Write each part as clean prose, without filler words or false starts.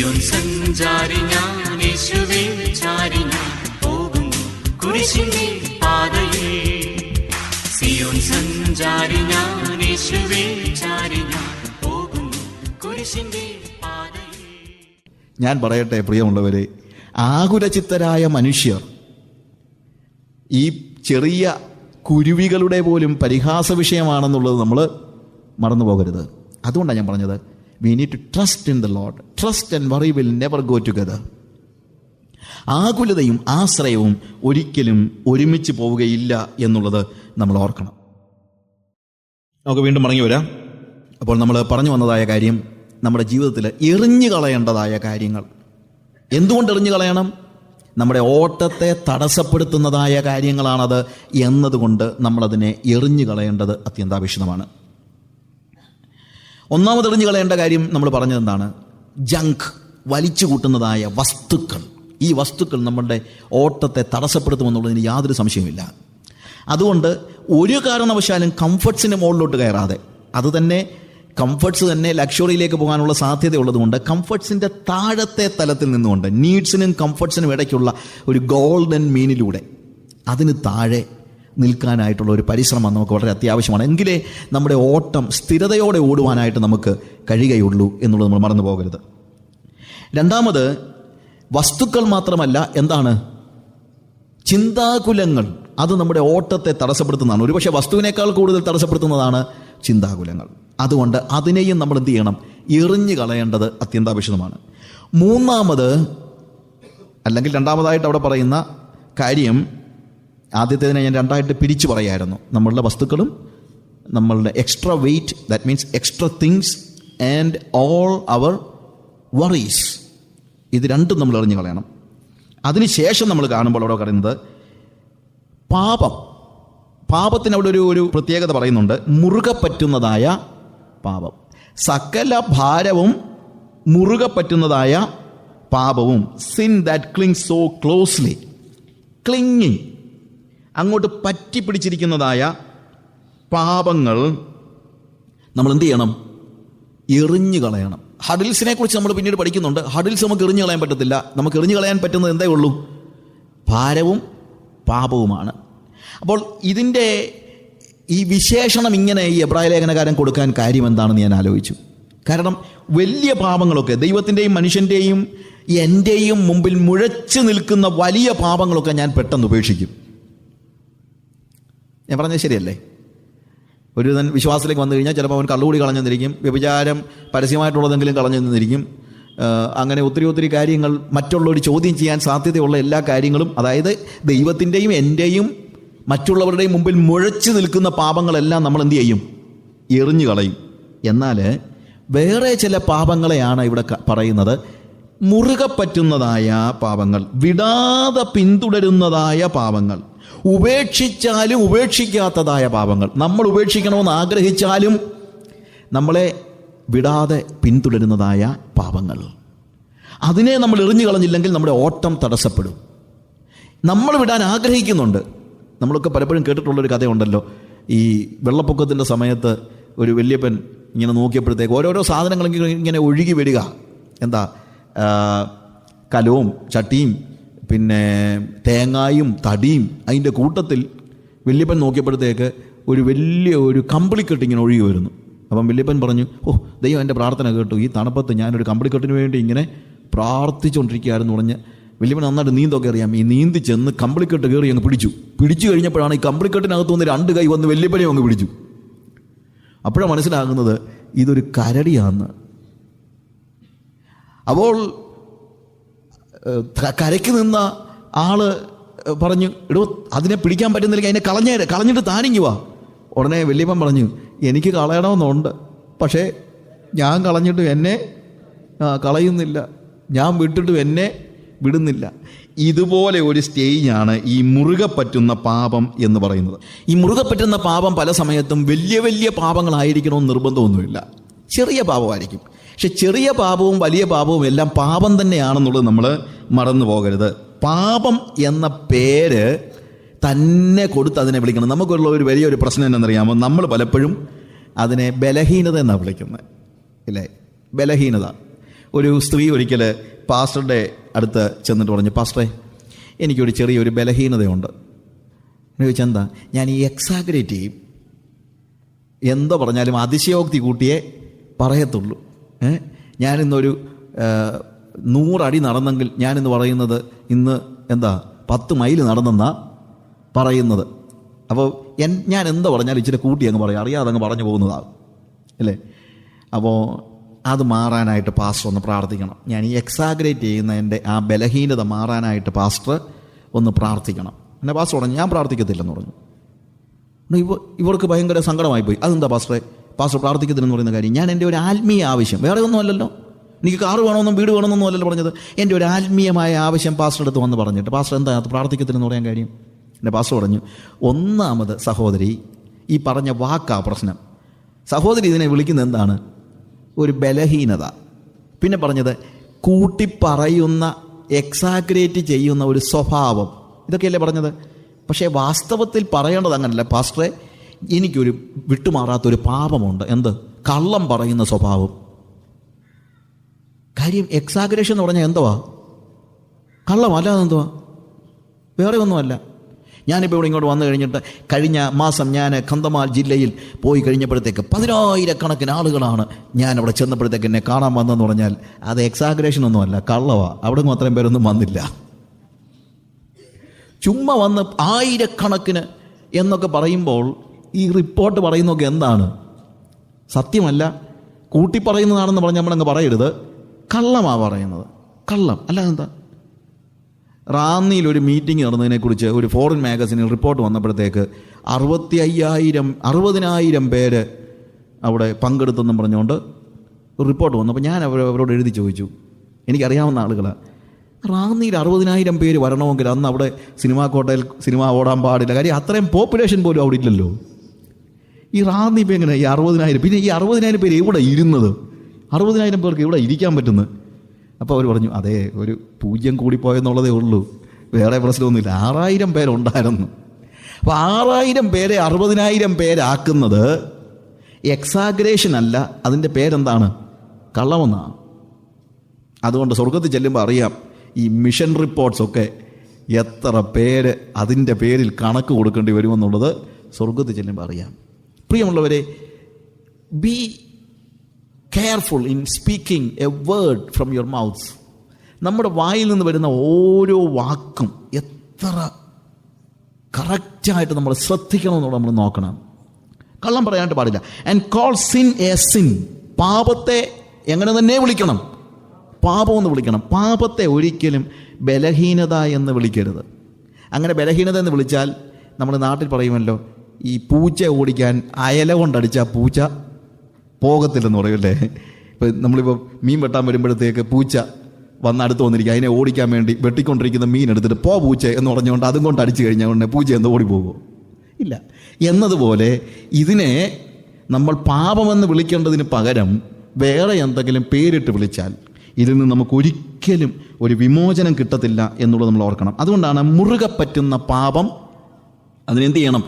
സിയോൻ സഞ്ചാരി ഞാൻ, യേശുവിൽ ചാരി ഞാൻ പോകുന്നു കുരിശിന്റെ പാതയിൽ. സിയോൻ സഞ്ചാരി ഞാൻ, യേശുവിൽ ചാരി ഞാൻ പോകുന്നു കുരിശിന്റെ പാതയിൽ. ഞാൻ പറയട്ടെ പ്രിയമുള്ളവരെ, ആകുലചിത്തരായ മനുഷ്യർ ഈ ചെറിയ കുരുവികളുടെ പോലും പരിഹാസ വിഷയമാണെന്നുള്ളത് നമ്മൾ മറന്നു പോകരുത്. അതുകൊണ്ടാണ് ഞാൻ പറഞ്ഞത്, we need to trust in the Lord. Trust and worry will never go together. ആകുലതയും ആശ്രയവും ഒരിക്കലും ഒരുമിച്ച് പോവുകയില്ല എന്നുള്ളത് നമ്മൾ ഓർക്കണം. നമുക്ക് വീണ്ടും മടങ്ങി വരാം. അപ്പോൾ നമ്മൾ പറഞ്ഞു വന്നതായ കാര്യം, നമ്മുടെ ജീവിതത്തിൽ എറിഞ്ഞു കളയേണ്ടതായ കാര്യങ്ങൾ. എന്തുകൊണ്ട് എറിഞ്ഞു കളയണം? നമ്മുടെ ഓട്ടത്തെ തടസ്സപ്പെടുത്തുന്നതായ കാര്യങ്ങളാണത് എന്നതുകൊണ്ട് നമ്മളതിനെ എറിഞ്ഞു കളയേണ്ടത് അത്യന്താപേക്ഷിതമാണ്. ഒന്നാമത് എറിഞ്ഞു കളയേണ്ട കാര്യം നമ്മൾ പറഞ്ഞത് എന്താണ്? ജങ്ക്, വലിച്ചു കൂട്ടുന്നതായ വസ്തുക്കൾ. ഈ വസ്തുക്കൾ നമ്മളുടെ ഓട്ടത്തെ തടസ്സപ്പെടുത്തുമെന്നുള്ളതിന് യാതൊരു സംശയമില്ല. അതുകൊണ്ട് ഒരു കാരണവശാലും കംഫർട്ട്സിന് മുകളിലോട്ട് കയറാതെ, അത് തന്നെ കംഫർട്ട്സ് തന്നെ ലക്ഷറിയിലേക്ക് പോകാനുള്ള സാധ്യതയുള്ളതുകൊണ്ട് കംഫർട്ട്സിൻ്റെ താഴത്തെ തലത്തിൽ നിന്നുകൊണ്ട് നീഡ്സിനും കംഫർട്ട്സിനും ഇടയ്ക്കുള്ള ഒരു ഗോൾഡൻ മീനിലൂടെ അതിന് താഴെ നിൽക്കാനായിട്ടുള്ള ഒരു പരിശ്രമം നമുക്ക് വളരെ അത്യാവശ്യമാണ്. എങ്കിലേ നമ്മുടെ ഓട്ടം സ്ഥിരതയോടെ ഓടുവാനായിട്ട് നമുക്ക് കഴിയുകയുള്ളൂ എന്നുള്ളത് നമ്മൾ മറന്നു പോകരുത്. രണ്ടാമത്, വസ്തുക്കൾ മാത്രമല്ല, എന്താണ്? ചിന്താകുലങ്ങൾ. അത് നമ്മുടെ ഓട്ടത്തെ തടസ്സപ്പെടുത്തുന്നതാണ്. ഒരുപക്ഷെ വസ്തുവിനേക്കാൾ കൂടുതൽ തടസ്സപ്പെടുത്തുന്നതാണ് ചിന്താകുലങ്ങൾ. അതുകൊണ്ട് അതിനെയും നമ്മൾ എന്ത് ചെയ്യണം? എറിഞ്ഞു കളയേണ്ടത് അത്യന്താപേക്ഷിതമാണ്. മൂന്നാമത്, അല്ലെങ്കിൽ രണ്ടാമതായിട്ട് അവിടെ പറയുന്ന കാര്യം, ആദ്യത്തേതിനെ ഞാൻ രണ്ടായിട്ട് പിരിച്ചു പറയായിരുന്നു. നമ്മളുടെ വസ്തുക്കളും നമ്മളുടെ extra weight, that means extra things and all our worries. ഇത് രണ്ടും നമ്മൾ എറിഞ്ഞു കളയണം. അതിനുശേഷം നമ്മൾ കാണുമ്പോൾ അവിടെ പറയുന്നത് പാപം. പാപത്തിന് അവിടെ ഒരു പ്രത്യേകത പറയുന്നുണ്ട്, മുറുകെ പറ്റുന്നതായ പാപം. സകല ഭാരവും മുറുകെ പറ്റുന്നതായ പാപവും. Sin that clings so closely. Clinging, അങ്ങോട്ട് പറ്റി പിടിച്ചിരിക്കുന്നതായ പാപങ്ങൾ നമ്മൾ എന്ത് ചെയ്യണം? എറിഞ്ഞു കളയണം. ഹഡിൽസിനെ കുറിച്ച് നമ്മൾ പിന്നീട് പഠിക്കുന്നുണ്ട്. ഹഡിൽസ് നമുക്ക് എറിഞ്ഞു കളയാൻ പറ്റത്തില്ല. നമുക്ക് എറിഞ്ഞു കളയാൻ പറ്റുന്നത് എന്തേ ഉള്ളൂ? ഭാരവും പാപവുമാണ്. അപ്പോൾ ഇതിൻ്റെ ഈ വിശേഷണം ഇങ്ങനെ ഈ എബ്രായ ലേഖനകാരൻ കൊടുക്കാൻ കാര്യം എന്താണെന്ന് ഞാൻ ആലോചിച്ചു. കാരണം വലിയ പാപങ്ങളൊക്കെ, ദൈവത്തിൻ്റെയും മനുഷ്യൻ്റെയും എൻ്റെയും മുമ്പിൽ മുഴച്ചു നിൽക്കുന്ന വലിയ പാപങ്ങളൊക്കെ ഞാൻ പെട്ടെന്ന് ഉപേക്ഷിക്കും. ഞാൻ പറഞ്ഞത് ശരിയല്ലേ? ഒരു വിശ്വാസത്തിലേക്ക് വന്നു കഴിഞ്ഞാൽ ചിലപ്പോൾ അവൻ കള്ളുകൂടി കളഞ്ഞെന്നിരിക്കും, വ്യഭിചാരം പരസ്യമായിട്ടുള്ളതെങ്കിലും കളഞ്ഞെന്നിരിക്കും. അങ്ങനെ ഒത്തിരി കാര്യങ്ങൾ മറ്റുള്ളവർ ചോദ്യം ചെയ്യാൻ സാധ്യതയുള്ള എല്ലാ കാര്യങ്ങളും, അതായത് ദൈവത്തിൻ്റെയും എൻ്റെയും മറ്റുള്ളവരുടെയും മുമ്പിൽ മുഴച്ചു നിൽക്കുന്ന പാപങ്ങളെല്ലാം നമ്മൾ എന്ത് ചെയ്യും? എറിഞ്ഞു കളയും. എന്നാൽ വേറെ ചില പാപങ്ങളെയാണ് ഇവിടെ പറയുന്നത്. മുറുകെ പറ്റുന്നതായ പാപങ്ങൾ, വിടാതെ പിന്തുടരുന്നതായ പാപങ്ങൾ, ഉപേക്ഷിച്ചാലും ഉപേക്ഷിക്കാത്തതായ പാപങ്ങൾ. നമ്മൾ ഉപേക്ഷിക്കണമെന്ന് ആഗ്രഹിച്ചാലും നമ്മളെ വിടാതെ പിന്തുടരുന്നതായ പാപങ്ങൾ. അതിനെ നമ്മൾ എറിഞ്ഞു കളഞ്ഞില്ലെങ്കിൽ നമ്മുടെ ഓട്ടം തടസ്സപ്പെടും. നമ്മൾ വിടാൻ ആഗ്രഹിക്കുന്നുണ്ട്. നമ്മളൊക്കെ പലപ്പോഴും കേട്ടിട്ടുള്ളൊരു കഥയുണ്ടല്ലോ, ഈ വെള്ളപ്പൊക്കത്തിൻ്റെ സമയത്ത് ഒരു വല്യപ്പൻ ഇങ്ങനെ നോക്കിയപ്പോഴത്തേക്ക് ഓരോരോ സാധനങ്ങൾ ഇങ്ങനെ ഒഴുകി വരിക. എന്താ? കലവും ചട്ടിയും പിന്നെ തേങ്ങായും തടിയും. അതിൻ്റെ കൂട്ടത്തിൽ വല്യപ്പൻ നോക്കിയപ്പോഴത്തേക്ക് ഒരു കമ്പിളിക്കെട്ട് ഇങ്ങനെ ഒഴുകി വരുന്നു. അപ്പം വല്യപ്പൻ പറഞ്ഞു, ദൈവം എൻ്റെ പ്രാർത്ഥന കേട്ടു, ഈ തണുപ്പത്ത് ഞാനൊരു കമ്പിളിക്കെട്ടിന് വേണ്ടി ഇങ്ങനെ പ്രാർത്ഥിച്ചുകൊണ്ടിരിക്കുകയായിരുന്നു പറഞ്ഞ് വല്യപ്പൻ നന്നായിട്ട് നീന്തൊക്കെ അറിയാം. ഈ നീന്തി ചെന്ന് കമ്പിളിക്കെട്ട് കയറി അങ്ങ് പിടിച്ചു കഴിഞ്ഞപ്പോഴാണ് ഈ കമ്പിളിക്കെട്ടിനകത്ത് വന്ന് 2 കൈ വന്ന് വല്യപ്പനെയും അങ്ങ് പിടിച്ചു. അപ്പോഴാണ് മനസ്സിലാകുന്നത് ഇതൊരു കരടിയാണെന്ന്. അപ്പോൾ കരയ്ക്ക് നിന്ന ആള് പറഞ്ഞു, എടോ അതിനെ പിടിക്കാൻ പറ്റുന്നില്ലെങ്കിൽ അതിനെ കളഞ്ഞിട്ട് താനിങ്ങി വാ. ഉടനെ വല്യപ്പൻ പറഞ്ഞു, എനിക്ക് കളയണമെന്നുണ്ട്, പക്ഷേ ഞാൻ കളഞ്ഞിട്ടും എന്നെ കളയുന്നില്ല, ഞാൻ വിട്ടിട്ടും എന്നെ വിടുന്നില്ല. ഇതുപോലെ ഒരു സ്റ്റേജാണ് ഈ മുറുകെ പറ്റുന്ന പാപം എന്ന് പറയുന്നത്. ഈ മുറുകെ പറ്റുന്ന പാപം പല സമയത്തും വലിയ പാപങ്ങളായിരിക്കണമെന്ന് നിർബന്ധമൊന്നുമില്ല. ചെറിയ പാപമായിരിക്കും. പക്ഷെ ചെറിയ പാപവും വലിയ പാപവും എല്ലാം പാപം തന്നെയാണെന്നുള്ളത് നമ്മൾ മറന്നു പോകരുത്. പാപം എന്ന പേര് തന്നെ കൊടുത്ത് അതിനെ വിളിക്കണം. നമുക്കുള്ള ഒരു വലിയൊരു പ്രശ്നം എന്നറിയാമോ? നമ്മൾ പലപ്പോഴും അതിനെ ബലഹീനത എന്നാണ് വിളിക്കുന്നത്, ഇല്ലേ? ബലഹീനത. ഒരു സ്ത്രീ ഒരിക്കൽ പാസ്റ്ററുടെ അടുത്ത് ചെന്നിട്ട് പറഞ്ഞു, പാസ്റ്ററെ, എനിക്കൊരു ചെറിയൊരു ബലഹീനതയുണ്ട്. എന്ന് ചോദിച്ചാൽ എന്താ? ഞാൻ ഈ എക്സാഗ്രേറ്റ് ചെയ്യും, എന്തോ പറഞ്ഞാലും അതിശയോക്തി കൂട്ടിയേ പറയത്തുള്ളൂ. ഞാനിന്നൊരു 100 അടി നടന്നെങ്കിൽ ഞാനിന്ന് പറയുന്നത് ഇന്ന് 10 മൈൽ നടന്നെന്നാ പറയുന്നത്. അപ്പോൾ ഞാൻ എന്താ പറഞ്ഞാലും ഇച്ചിരി കൂട്ടി അങ്ങ് പറയും, അറിയാതെ അങ്ങ് പറഞ്ഞു പോകുന്നതാകും അല്ലേ. അപ്പോൾ അത് മാറാനായിട്ട് പാസ്റ്റർ ഒന്ന് പ്രാർത്ഥിക്കണം. ഞാൻ ഈ എക്സാഗ്രേറ്റ് ചെയ്യുന്ന എൻ്റെ ആ ബലഹീനത മാറാനായിട്ട് പാസ്റ്റർ ഒന്ന് പ്രാർത്ഥിക്കണം. എന്നെ പാസ്റ്റർ പറഞ്ഞു, ഞാൻ പ്രാർത്ഥിക്കത്തില്ലെന്ന് പറഞ്ഞു. ഇവർക്ക് ഭയങ്കര സങ്കടമായിപ്പോയി. അതെന്താ പാസ്റ്റർ പ്രാർത്ഥിക്കത്തില്ലെന്ന് പറയുന്ന കാര്യം? ഞാൻ എൻ്റെ ഒരു ആത്മീയ ആവശ്യം, വേറെ ഒന്നും അല്ലല്ലോ, എനിക്ക് കാറ് വേണമെന്നും വീട് വേണമെന്നൊന്നും അല്ലല്ലോ പറഞ്ഞത്. എൻ്റെ ഒരു ആത്മീയമായ ആവശ്യം പാസ്റ്റർ അടുത്ത് വന്ന് പറഞ്ഞിട്ട്, പാസ്റ്റർ എന്താ അത് പ്രാർത്ഥിക്കത്തില്ലെന്ന് പറയാൻ കാര്യം? എൻ്റെ പാസ്റ്റർ പറഞ്ഞു, ഒന്നാമത് സഹോദരി, ഈ പറഞ്ഞ വാക്കാ പ്രശ്നം. സഹോദരി ഇതിനെ വിളിക്കുന്നത് എന്താണ്? ഒരു ബലഹീനത. പിന്നെ പറഞ്ഞത് കൂട്ടിപ്പറയുന്ന, എക്സാഗ്രേറ്റ് ചെയ്യുന്ന ഒരു സ്വഭാവം. ഇതൊക്കെയല്ലേ പറഞ്ഞത്? പക്ഷേ വാസ്തവത്തിൽ പറയേണ്ടത് അങ്ങനല്ല. പാസ്റ്ററെ, എനിക്കൊരു വിട്ടുമാറാത്തൊരു പാപമുണ്ട്. എന്ത്? കള്ളം പറയുന്ന സ്വഭാവം. കാര്യം എക്സാഗ്രേഷൻ എന്ന് പറഞ്ഞാൽ എന്തുവാ? കള്ളമല്ലാതെ എന്തുവാ? വേറെ ഒന്നുമല്ല. ഞാനിപ്പോൾ ഇവിടെ ഇങ്ങോട്ട് വന്നു കഴിഞ്ഞിട്ട് കഴിഞ്ഞ മാസം ഞാൻ കന്ധമാൽ ജില്ലയിൽ പോയി കഴിഞ്ഞപ്പോഴത്തേക്ക് 10,000 ആളുകളാണ് ഞാൻ അവിടെ ചെന്നപ്പോഴത്തേക്ക് എന്നെ കാണാൻ വന്നതെന്ന് പറഞ്ഞാൽ അത് എക്സാഗ്രേഷൻ ഒന്നുമല്ല, കള്ളമാണ്. അവിടെ നിന്ന് അത്രയും പേരൊന്നും വന്നില്ല. ചുമ്മാ വന്ന് 1000 എന്നൊക്കെ പറയുമ്പോൾ ഈ റിപ്പോർട്ട് പറയുന്നതൊക്കെ എന്താണ്? സത്യമല്ല, കൂട്ടിപ്പറയുന്നതാണെന്ന് പറഞ്ഞ് നമ്മളങ്ങ് പറയരുത്. കള്ളമാണ് പറയുന്നത്, കള്ളം. അല്ലാതെ എന്താ? റാന്നിയിൽ ഒരു മീറ്റിംഗ് നടന്നതിനെക്കുറിച്ച് ഒരു ഫോറിൻ മാഗസിനിൽ റിപ്പോർട്ട് വന്നപ്പോഴത്തേക്ക് 60,000 പേര് അവിടെ പങ്കെടുത്തെന്നും പറഞ്ഞുകൊണ്ട് ഒരു റിപ്പോർട്ട് വന്നു. അപ്പോൾ ഞാൻ അവരോട് എഴുതി ചോദിച്ചു, എനിക്കറിയാവുന്ന ആളുകളാണ്, റാന്നിയിൽ 60,000 പേര് വരണമെങ്കിൽ അന്ന് അവിടെ സിനിമാ കോട്ടയിൽ സിനിമ ഓടാൻ പാടില്ല. കാര്യം അത്രയും പോപ്പുലേഷൻ പോലും അവിടെ ഇല്ലല്ലോ. ഈ റാന്നി ഇപ്പം എങ്ങനെ ഈ 60,000? പിന്നെ ഈ 60,000 പേര് എവിടെ ഇരുന്നത്? 60,000 പേർക്ക് എവിടെ ഇരിക്കാൻ പറ്റുന്നത്? അപ്പോൾ അവർ പറഞ്ഞു, അതെ, ഒരു 0 കൂടിപ്പോയെന്നുള്ളതേ ഉള്ളൂ, വേറെ പ്രശ്നമൊന്നുമില്ല. 6,000 പേരുണ്ടായിരുന്നു. അപ്പോൾ 6,000 പേരെ 60,000 പേരാക്കുന്നത് എക്സാഗ്രേഷൻ അല്ല, അതിൻ്റെ പേരെന്താണ്? കള്ളമെന്നാണ്. അതുകൊണ്ട് സ്വർഗത്തിൽ ചെല്ലുമ്പോൾ അറിയാം ഈ മിഷൻ റിപ്പോർട്ട്സൊക്കെ എത്ര പേര് അതിൻ്റെ പേരിൽ കണക്ക് കൊടുക്കേണ്ടി വരുമെന്നുള്ളത് സ്വർഗത്തിൽ ചെല്ലുമ്പോൾ അറിയാം. പ്രിയമുള്ളവരെ, be careful in speaking A word from your mouths. നമ്മുടെ വായിൽ നിന്ന് വരുന്ന ഓരോ വാക്കും എത്ര കറക്റ്റായിട്ട് നമ്മൾ ശ്രദ്ധിക്കണമെന്നുള്ള നമ്മൾ നോക്കണം. കള്ളം പറയാനായിട്ട് പാടില്ല. And call sin a sin. പാപത്തെ എങ്ങനെ തന്നെ വിളിക്കണം? പാപമെന്ന് വിളിക്കണം. പാപത്തെ ഒരിക്കലും ബലഹീനത എന്ന് വിളിക്കരുത്. അങ്ങനെ ബലഹീനത എന്ന് വിളിച്ചാൽ നമ്മൾ നാട്ടിൽ പറയുമല്ലോ, ഈ പൂച്ച ഓടിക്കാൻ അയല കൊണ്ടടിച്ചാൽ പൂച്ച പോകത്തില്ലെന്ന് പറയൂല്ലേ. ഇപ്പം നമ്മളിപ്പോൾ മീൻ വെട്ടാൻ വരുമ്പോഴത്തേക്ക് പൂച്ച അടുത്ത് വന്നിരിക്കുക, അതിനെ ഓടിക്കാൻ വേണ്ടി വെട്ടിക്കൊണ്ടിരിക്കുന്ന മീൻ എടുത്തിട്ട് പോ പൂച്ച എന്ന് പറഞ്ഞുകൊണ്ട് അതും കൊണ്ട് അടിച്ചു കഴിഞ്ഞാൽ ഉടനെ പൂച്ച എന്തോ ഓടിപ്പോകുമോ? ഇല്ല. എന്നതുപോലെ ഇതിനെ നമ്മൾ പാപമെന്ന് വിളിക്കേണ്ടതിന് പകരം വേറെ എന്തെങ്കിലും പേരിട്ട് വിളിച്ചാൽ ഇതിൽ നിന്ന് നമുക്കൊരിക്കലും ഒരു വിമോചനം കിട്ടത്തില്ല എന്നുള്ളത് നമ്മൾ ഓർക്കണം. അതുകൊണ്ടാണ് മുറുകെ പറ്റുന്ന പാപം അതിനെന്ത് ചെയ്യണം?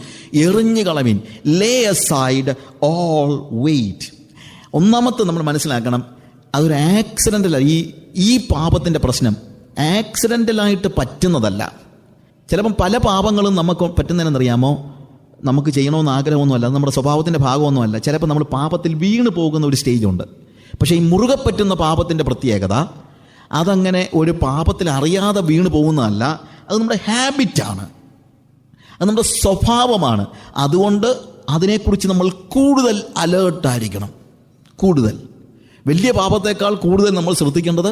എറിഞ്ഞു കളവിൻ. ലേ അസൈഡ് ഓൾ വെയ്റ്റ്. ഒന്നാമത്തെ നമ്മൾ മനസ്സിലാക്കണം, അതൊരു ആക്സിഡൻ്റല്ല. ഈ പാപത്തിൻ്റെ പ്രശ്നം ആക്സിഡൻ്റലായിട്ട് പറ്റുന്നതല്ല. ചിലപ്പം പല പാപങ്ങളും നമുക്ക് പറ്റുന്നതിനെന്നറിയാമോ? നമുക്ക് ചെയ്യണമെന്ന് ആഗ്രഹമൊന്നുമല്ല, അത് നമ്മുടെ സ്വഭാവത്തിൻ്റെ ഭാഗമൊന്നുമല്ല. ചിലപ്പോൾ നമ്മൾ പാപത്തിൽ വീണ് പോകുന്ന ഒരു സ്റ്റേജുണ്ട്. പക്ഷേ ഈ മുറുകെ പറ്റുന്ന പാപത്തിൻ്റെ പ്രത്യേകത അതങ്ങനെ ഒരു പാപത്തിൽ അറിയാതെ വീണ് പോകുന്നതല്ല, അത് നമ്മുടെ ഹാബിറ്റാണ്, അത് നമ്മുടെ സ്വഭാവമാണ്. അതുകൊണ്ട് അതിനെക്കുറിച്ച് നമ്മൾ കൂടുതൽ അലേർട്ടായിരിക്കണം. കൂടുതൽ വലിയ പാപത്തേക്കാൾ കൂടുതൽ നമ്മൾ ശ്രദ്ധിക്കേണ്ടത്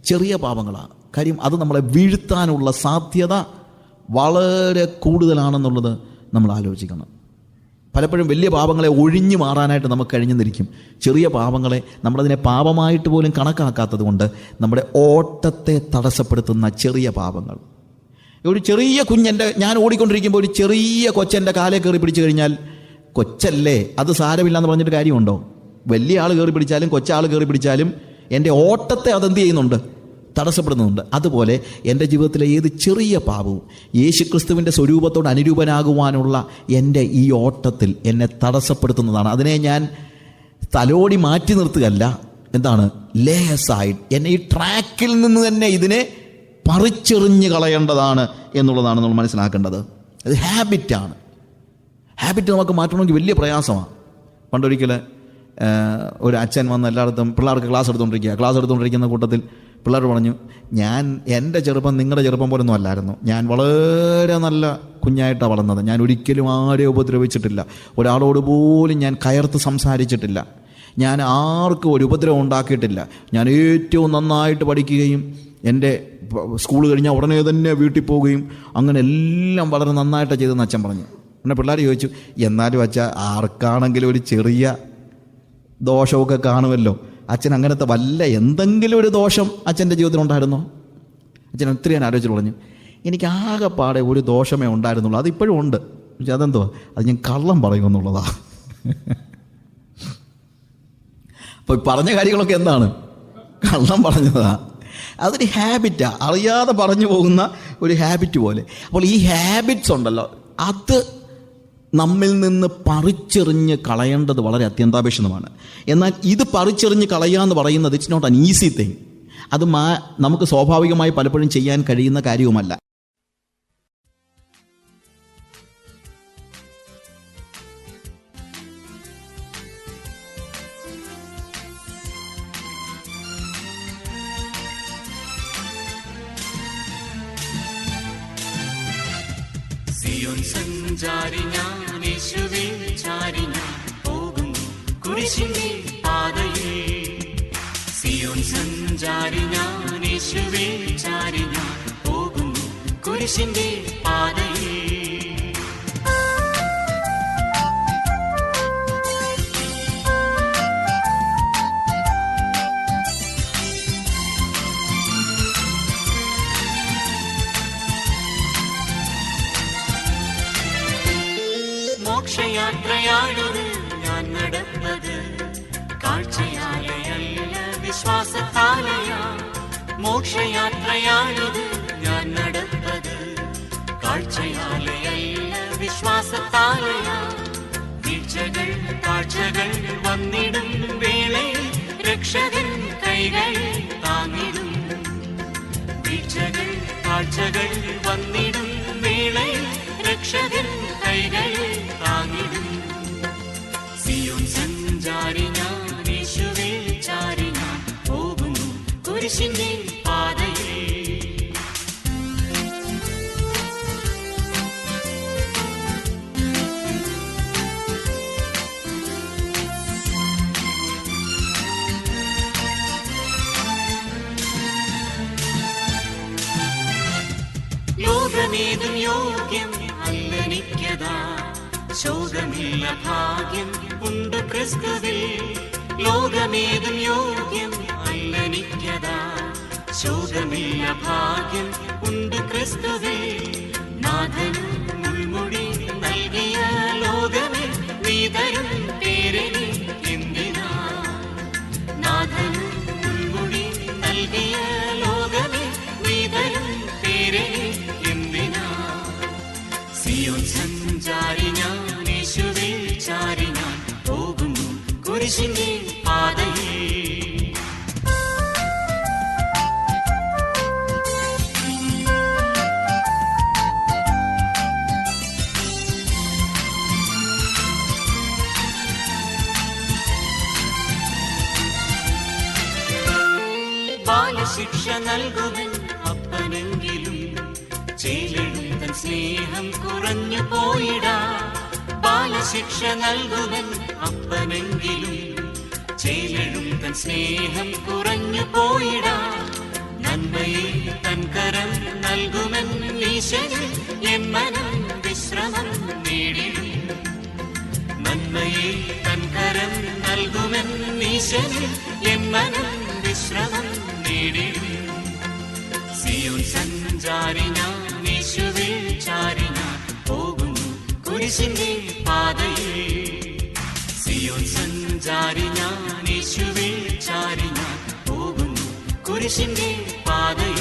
ചെറിയ പാപങ്ങളാണ്. കാര്യം അത് നമ്മളെ വീഴ്ത്താനുള്ള സാധ്യത വളരെ കൂടുതലാണെന്നുള്ളത് നമ്മൾ ആലോചിക്കണം. പലപ്പോഴും വലിയ പാപങ്ങളെ ഒഴിഞ്ഞു മാറാനായിട്ട് നമുക്ക് കഴിഞ്ഞെന്നിരിക്കും. ചെറിയ പാപങ്ങളെ നമ്മളതിനെ പാപമായിട്ട് പോലും കണക്കാക്കാത്തത് കൊണ്ട് നമ്മുടെ ഓട്ടത്തെ തടസ്സപ്പെടുത്തുന്ന ചെറിയ പാപങ്ങൾ. ഒരു ചെറിയ ഞാൻ ഓടിക്കൊണ്ടിരിക്കുമ്പോൾ ഒരു ചെറിയ കൊച്ചെൻ്റെ കാലേ കയറി പിടിച്ചു കഴിഞ്ഞാൽ, കൊച്ചല്ലേ അത് സാരമില്ലാന്ന് പറഞ്ഞിട്ട് കാര്യമുണ്ടോ? വലിയ ആൾ കയറി പിടിച്ചാലും കൊച്ചാൾ കയറി പിടിച്ചാലും എൻ്റെ ഓട്ടത്തെ അതെന്ത് ചെയ്യുന്നുണ്ട്? തടസ്സപ്പെടുന്നുണ്ട്. അതുപോലെ എൻ്റെ ജീവിതത്തിലെ ഏത് ചെറിയ പാപവും യേശുക്രിസ്തുവിൻ്റെ സ്വരൂപത്തോട് അനുരൂപനാകുവാനുള്ള എൻ്റെ ഈ ഓട്ടത്തിൽ എന്നെ തടസ്സപ്പെടുത്തുന്നതാണ്. അതിനെ ഞാൻ തലോടി മാറ്റി നിർത്തുകയല്ല, എന്താണ്? ലേ അസൈഡ്. എന്നെ ഈ ട്രാക്കിൽ നിന്ന് തന്നെ ഇതിനെ പറിച്ചെറിഞ്ഞ് കളയേണ്ടതാണ് എന്നുള്ളതാണ് നമ്മൾ മനസ്സിലാക്കേണ്ടത്. അത് ഹാബിറ്റാണ്. ഹാബിറ്റ് നമുക്ക് മാറ്റണമെങ്കിൽ വലിയ പ്രയാസമാണ്. പണ്ടൊരിക്കൽ ഒരു അച്ഛൻ വന്ന് എല്ലായിടത്തും പിള്ളേർക്ക് ക്ലാസ് എടുത്തുകൊണ്ടിരിക്കുന്ന കൂട്ടത്തിൽ പിള്ളേർ പറഞ്ഞു, എൻ്റെ ചെറുപ്പം നിങ്ങളുടെ ചെറുപ്പം പോലൊന്നും അല്ലായിരുന്നു. ഞാൻ വളരെ നല്ല കുഞ്ഞായിട്ടാണ് വളർന്നത്. ഞാൻ ഒരിക്കലും ആരെയും ഉപദ്രവിച്ചിട്ടില്ല. ഒരാളോട് പോലും ഞാൻ കയർത്ത് സംസാരിച്ചിട്ടില്ല. ഞാൻ ആർക്കും ഒരു ഉപദ്രവം ഉണ്ടാക്കിയിട്ടില്ല. ഞാൻ ഏറ്റവും നന്നായിട്ട് പഠിക്കുകയും എൻ്റെ സ്കൂൾ കഴിഞ്ഞാൽ ഉടനെ തന്നെ വീട്ടിൽ പോവുകയും അങ്ങനെ എല്ലാം വളരെ നന്നായിട്ടാണ് ചെയ്തതെന്ന് അച്ഛൻ പറഞ്ഞു. പിന്നെ പിള്ളേർ ചോദിച്ചു, എന്നാലും അച്ഛാ ആർക്കാണെങ്കിലും ഒരു ചെറിയ ദോഷമൊക്കെ കാണുമല്ലോ. അച്ഛൻ അങ്ങനത്തെ എന്തെങ്കിലും ഒരു ദോഷം അച്ഛൻ്റെ ജീവിതത്തിൽ ഉണ്ടായിരുന്നോ? അച്ഛൻ ഒത്തിരി ഞാൻ ആലോചിച്ചു പറഞ്ഞു, എനിക്ക് ആകെപ്പാടെ ഒരു ദോഷമേ ഉണ്ടായിരുന്നുള്ളൂ, അതിപ്പോഴും ഉണ്ട്. പക്ഷെ അതെന്തോ, അത് ഞാൻ കള്ളം പറയുമെന്നുള്ളതാ. അപ്പോൾ പറഞ്ഞ കാര്യങ്ങളൊക്കെ എന്താണ്? കള്ളം പറഞ്ഞതാ. അതൊരു ഹാബിറ്റാണ്, അറിയാതെ പറഞ്ഞു പോകുന്ന ഒരു ഹാബിറ്റ് പോലെ. അപ്പോൾ ഈ ഹാബിറ്റ്സ് ഉണ്ടല്ലോ, അത് നമ്മിൽ നിന്ന് പറിച്ചെറിഞ്ഞ് കളയേണ്ടത് വളരെ അത്യന്താപേക്ഷിതമാണ്. എന്നാൽ ഇത് പറിച്ചെറിഞ്ഞ് കളയുക എന്ന് പറയുന്നത് it's not an easy thing. അത് നമുക്ക് സ്വാഭാവികമായി പലപ്പോഴും ചെയ്യാൻ കഴിയുന്ന കാര്യവുമല്ല. സിയോൻ സഞ്ചാരി ഞാൻ, യേശുവിൽ ചാരി ഞാൻ പോകുന്നു കുരിശിന്റെ പാതയിൽ. സിയോൻ സഞ്ചാരി ഞാൻ, യേശുവിൽ ചാരി ഞാൻ പോകുന്നു കുരിശിന്റെ പാതയിൽ. മോക്ഷയാത്രയാണത് ഞാൻ നടന്നത്, കാഴ്ചയാലയല്ല വിശ്വാസത്താലയാ. മോക്ഷയാത്രയാണത് ഞാൻ നടന്നത്, കാഴ്ചയാലയല്ല വിശ്വാസത്താലയാ. വീഴ്ചകൾ താഴ്ചകൾ വന്നിടും വേളയിൽ രക്ഷകൻ കൈകൾ താങ്ങിടും. വീഴ്ചകൾ താഴ്ചകൾ വന്നിടും വേളയിൽ രക്ഷകൻ കൈകൾ താങ്ങിടും. സിയോൻ സഞ്ചാരി ഞാൻ, യേശുവിൽ ചാരി ഞാൻ പോകുന്നു കുരിശിന്റെ പാതയിൽ. ലോകമേതും യോഗ്യം അല്ലനിക്കതാ, ശോകമില്ല ഭാഗ്യം ഉണ്ട് ക്രിസ്തുവിൽ. ലോകമേതും യോഗ്യം അല്ലനിക്കതാ, ശോകമില്ല ഭാഗ്യം ഉണ്ട് ക്രിസ്തുവിൽ. നാഥനും മുൾമുടി നൽകിയ ലോകമേ നീ തരും പേരിന് എന്തിനാ. നാഥനും മുൾമുടി നൽകിയ ലോകമേ നീ തരും പേരിന് എന്തിനാ. സിയോൻ സഞ്ചാരി ഞാൻ, യേശുവിൽ ചാരി ഞാൻ പോകുന്നു കുരിശിന്റെ പാതയിൽ. ബാലശിക്ഷ നൽകുവൻ അപ്പനെങ്കിലും ചേലെഴുതൻ സ്നേഹം കുറഞ്ഞു പോയിടാ. ബാലശിക്ഷ നൽകുവൻ അപ്പനെങ്കിലും ചേലെഴുതൻ സ്നേഹം കുറഞ്ഞു പോയിടാ. നന്മയെ തൻ കരം നൽകുമെൻ ഈശന് എൻ മനം വിശ്രമം നേടിടും. നന്മയെ തൻ കരം നൽകുമെൻ ഈശന് എൻ മനം വിശ്രമം നേടിടും. സിയോൻ സഞ്ചാരി ഞാൻ, യേശുവിൽ ചാരി ഞാൻ പോകുന്നു കുരിശിന്റെ പാതയിൽ. സിയോൻ സഞ്ചാരി ഞാൻ, യേശുവിൽ ചാരി ഞാൻ പോകുന്നു കുരിശിന്റെ പാതയിൽ.